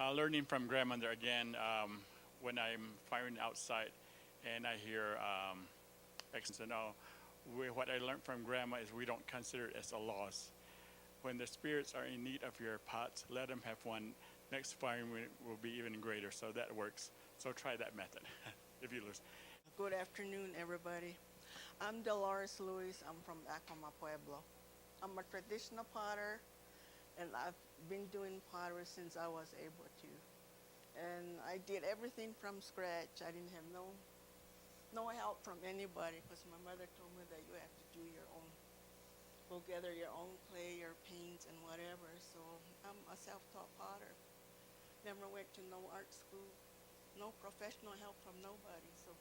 Learning from grandmother again, when I'm firing outside and I hear and what I learned from grandma is we don't consider it as a loss. When the spirits are in need of your pots, let them have one. Next firing will be even greater, so that works. So try that method if you lose. Good afternoon, everybody. I'm Dolores Lewis. I'm from Pueblo. I'm a traditional potter, and I've been doing pottery since I was able to. And I did everything from scratch. I didn't have no help from anybody because my mother told me that you have to do your own, go gather your own clay, your paints, and whatever. So I'm a self-taught potter. Never went to no art school, no professional help from nobody. So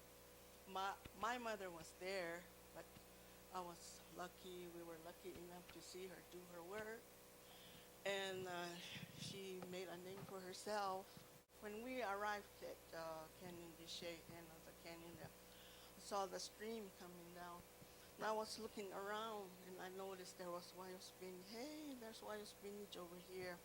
my mother was there, but I was lucky. We were lucky enough to see her do her work, and she made a name for herself. When we arrived at Canyon de Chelly, the canyon there, I saw the stream coming down. And I was looking around, and I noticed there was wild spinach. Hey, there's wild spinach over here.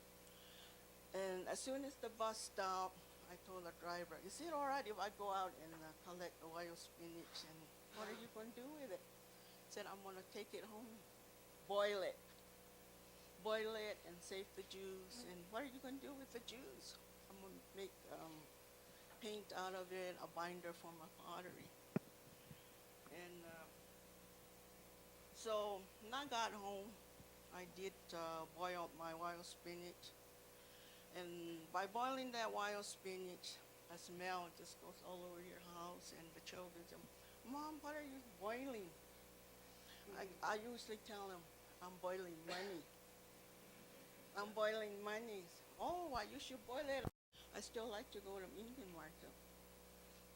And as soon as the bus stopped, I told the driver, is it all right if I go out and collect the wild spinach? And what are you going to do with it? I said, I'm going to take it home, boil it. Boil it and save the juice. And what are you going to do with the juice? I'm going to make paint out of it, a binder for my pottery. And so when I got home, I did boil my wild spinach. And by boiling that wild spinach, a smell just goes all over your house, and the children say, Mom, what are you boiling? I usually tell them, I'm boiling money. I'm boiling money. Oh, why you should boil it. I still like to go to Indian market.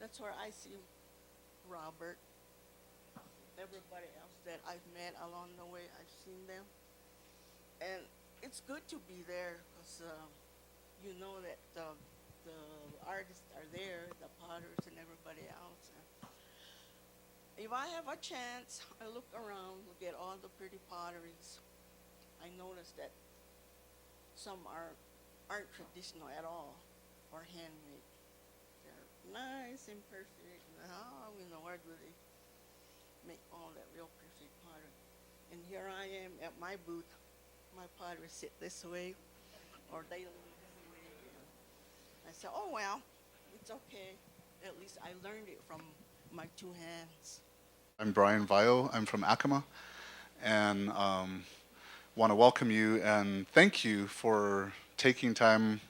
That's where I see Robert, everybody else that I've met along the way. I've seen them. And it's good to be there because you know that the artists are there, the potters and everybody else. And if I have a chance, I look around, look at all the pretty potteries. I notice that some aren't traditional at all or handmade. They're nice and perfect. How in the world do they make all that real perfect pottery? And here I am at my booth. My pottery sit this way, or they lean this way. I said, oh well, it's okay. At least I learned it from my two hands. I'm Brian Vio. I'm from Acoma, and want to welcome you and thank you for taking time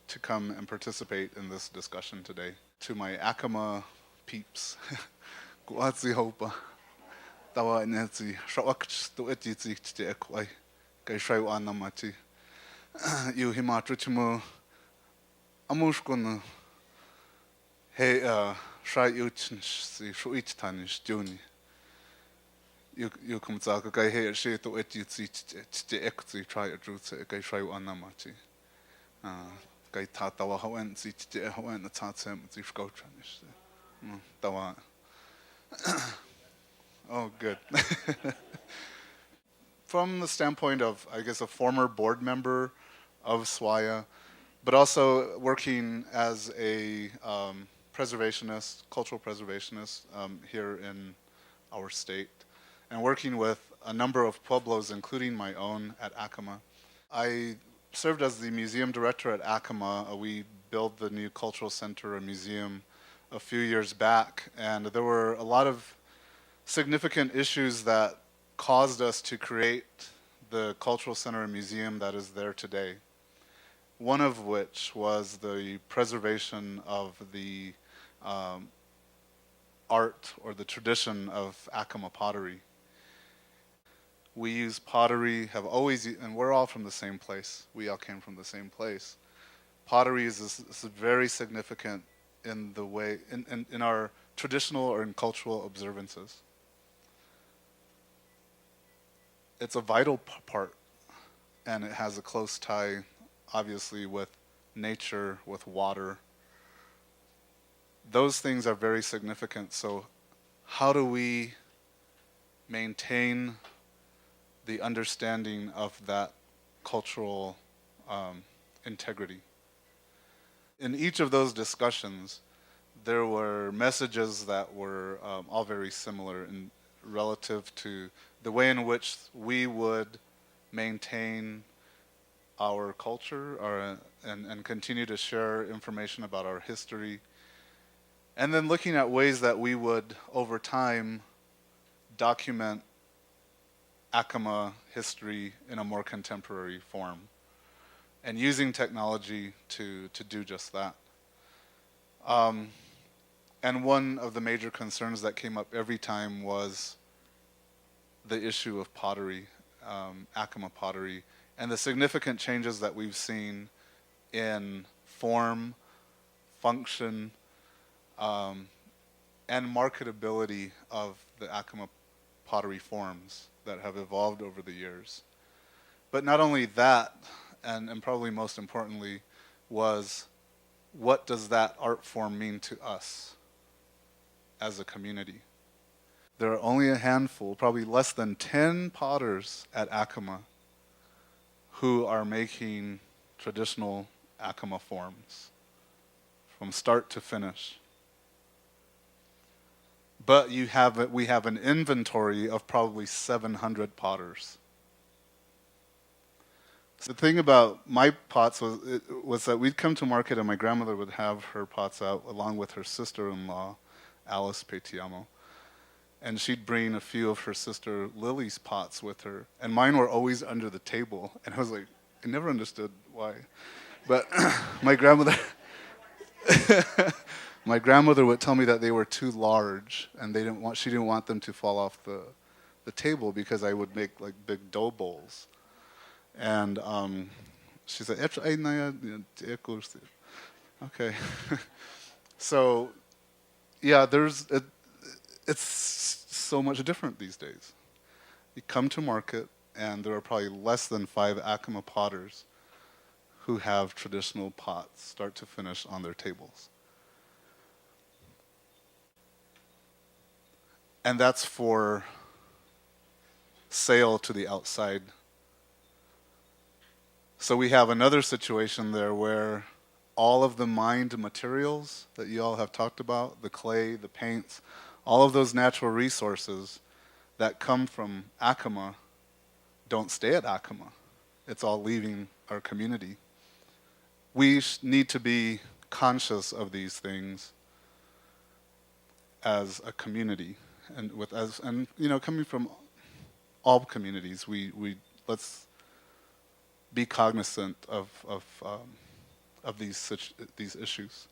to come and participate in this discussion today. To my Acoma peeps, guazi hopa, tawa nezi shawak to etizi te ekwai, kai shau anamati. You himatruchimu amushkunu he shai uchin si shuich tanish juni. You come to a guy here, she to it, you see, to equity try a truth, a guy try on Namati. Guy Tatawa, how and see, how and the Tatsam, the Scotranish. Tawa. Oh, good. From the standpoint of, I guess, a former board member of SWAIA, but also working as a preservationist, cultural preservationist here in our state, and working with a number of pueblos, including my own at Acoma. I served as the museum director at Acoma. We built the new cultural center, a museum, a few years back, and there were a lot of significant issues that caused us to create the cultural center and museum that is there today. One of which was the preservation of the art or the tradition of Acoma pottery. We use pottery, have always, and we're all from the same place. We all came from the same place. Pottery is very significant in the way, in our traditional or in cultural observances. It's a vital part, and it has a close tie, obviously, with nature, with water. Those things are very significant. So how do we maintain the understanding of that cultural integrity? In each of those discussions, there were messages that were all very similar in relative to the way in which we would maintain our culture and continue to share information about our history. And then looking at ways that we would, over time, document Acoma history in a more contemporary form, and using technology to do just that. And one of the major concerns that came up every time was the issue of pottery, Acoma pottery, and the significant changes that we've seen in form, function, and marketability of the Acoma pottery forms that have evolved over the years. But not only that, and probably most importantly, was what does that art form mean to us as a community? There are only a handful, probably less than 10 potters at Acoma who are making traditional Acoma forms from start to finish. But we have an inventory of probably 700 potters. So the thing about my pots was that we'd come to market and my grandmother would have her pots out along with her sister-in-law, Alice Petiamo. And she'd bring a few of her sister Lily's pots with her. And mine were always under the table. And I was like, I never understood why. But my grandmother... My grandmother would tell me that they were too large, and she didn't want them to fall off the table because I would make like big dough bowls. And she said, okay. So, yeah, it's so much different these days. You come to market, and there are probably less than 5 Acoma potters who have traditional pots, start to finish, on their tables. And that's for sale to the outside. So we have another situation there where all of the mined materials that you all have talked about, the clay, the paints, all of those natural resources that come from Acoma don't stay at Acoma. It's all leaving our community. We need to be conscious of these things as a community. And coming from all communities, we let's be cognizant of these issues.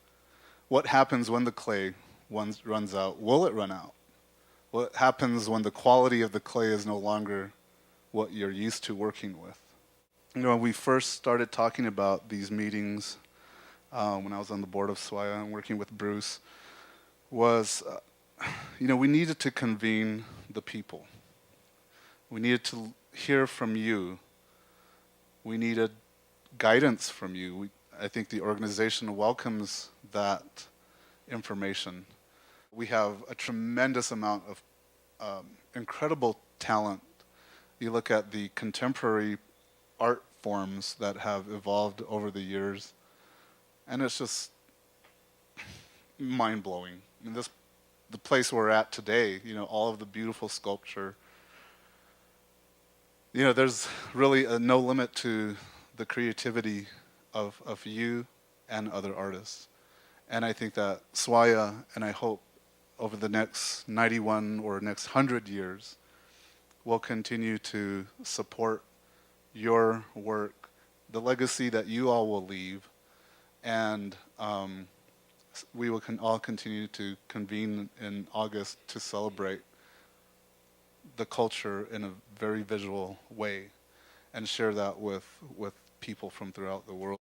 What happens when the clay runs out? Will it run out? What happens when the quality of the clay is no longer what you're used to working with? When we first started talking about these meetings, when I was on the board of SWAIA and working with Bruce, was we needed to convene the people. We needed to hear from you. We needed guidance from you. I think the organization welcomes that information. We have a tremendous amount of incredible talent. You look at the contemporary art forms that have evolved over the years, and it's just mind-blowing. The place we're at today, all of the beautiful sculpture, there's really no limit to the creativity of you and other artists. And I think that SWAIA, and I hope over the next 91 or next 100 years, will continue to support your work, the legacy that you all will leave, and we will all continue to convene in August to celebrate the culture in a very visual way and share that with people from throughout the world.